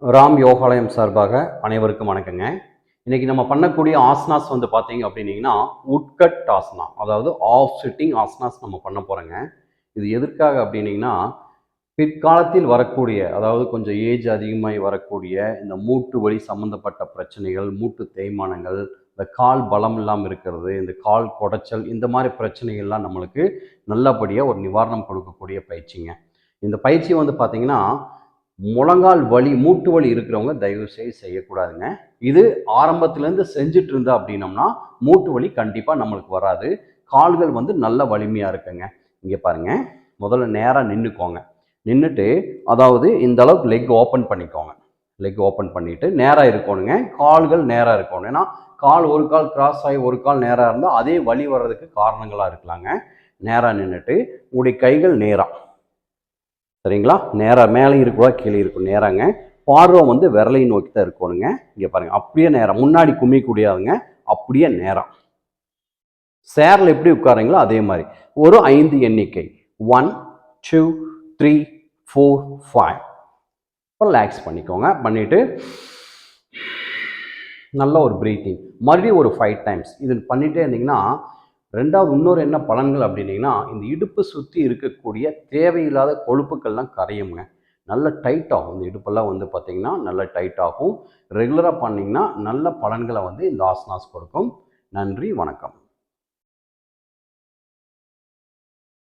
ராம் யோகாலயம் சார்பாக அனைவருக்கும் வணக்கங்க. இன்னைக்கு நம்ம பண்ணக்கூடிய ஆசனாஸ் வந்து பார்த்தீங்க அப்படின்னீங்கன்னா, உட்கட் ஆசனா, அதாவது ஆஃப் சிட்டிங் ஆசனாஸ் நம்ம பண்ண போகிறோங்க. இது எதற்காக அப்படின்னீங்கன்னா, பிற்காலத்தில் வரக்கூடிய, அதாவது கொஞ்சம் ஏஜ் அதிகமாகி வரக்கூடிய இந்த மூட்டு வலி சம்மந்தப்பட்ட பிரச்சனைகள், மூட்டு தேய்மானங்கள், இந்த கால் பலம் இல்லாமல் இருக்கிறது, இந்த கால் குடைச்சல், இந்த மாதிரி பிரச்சனைகள்லாம் நம்மளுக்கு நல்லபடியாக ஒரு நிவாரணம் கொடுக்கக்கூடிய பயிற்சிங்க. இந்த பயிற்சி வந்து பார்த்தீங்கன்னா, முழங்கால் வலி, மூட்டு வலி இருக்கிறவங்க தயவு செய்யக்கூடாதுங்க. இது ஆரம்பத்திலேருந்து செஞ்சுட்டு இருந்தா அப்படின்னம்னா மூட்டு வலி கண்டிப்பாக நம்மளுக்கு வராது. கால்கள் வந்து நல்ல வலிமையாக இருக்குங்க. இங்கே பாருங்க, முதல்ல நேராக நின்றுக்கோங்க. நின்றுட்டு, அதாவது இந்த அளவுக்கு லெக் ஓப்பன் பண்ணிக்கோங்க. லெக் ஓப்பன் பண்ணிட்டு நேராக இருக்கணுங்க. கால்கள் நேராக இருக்கணும். ஏன்னா கால் ஒரு கால் கிராஸ் ஆகி ஒரு கால் நேராக இருந்தால் அதே வலி வர்றதுக்கு காரணங்களாக இருக்கலாங்க. நேராக நின்றுட்டு உங்களுடைய கைகள் நேராக, சரிங்களா, நேராக மேலே இருக்குவா கீழே இருக்கும், நேராங்க. பார்வை வந்து விரலை நோக்கி தான் இருக்கணுங்க. இங்கே பாருங்க, அப்படியே நேரம், முன்னாடி கும்மி கூடியாதுங்க, அப்படியே நேரம். சேரில் எப்படி உட்காரீங்களோ அதே மாதிரி ஒரு 5 எண்ணிக்கை, 1 2 3 4 5. ரிலாக்ஸ் பண்ணிக்கோங்க. பண்ணிட்டு நல்ல ஒரு பிரீத்திங், மறுபடியும் ஒரு 5 டைம்ஸ் இது பண்ணிகிட்டே இருந்தீங்கன்னா, ரெண்டாவது இன்னொரு என்ன பலன்கள் அப்படின்னீங்கன்னா, இந்த இடுப்பு சுற்றி இருக்கக்கூடிய தேவையில்லாத கொழுப்புக்கள்லாம் கரையுங்க. நல்ல டைட் ஆகும். இந்த இடுப்பெல்லாம் வந்து பார்த்திங்கன்னா நல்ல டைட் ஆகும். ரெகுலராக பண்ணிங்கன்னா நல்ல பலன்களை வந்து இந்த ஆசனாஸ் கொடுக்கும். நன்றி, வணக்கம்.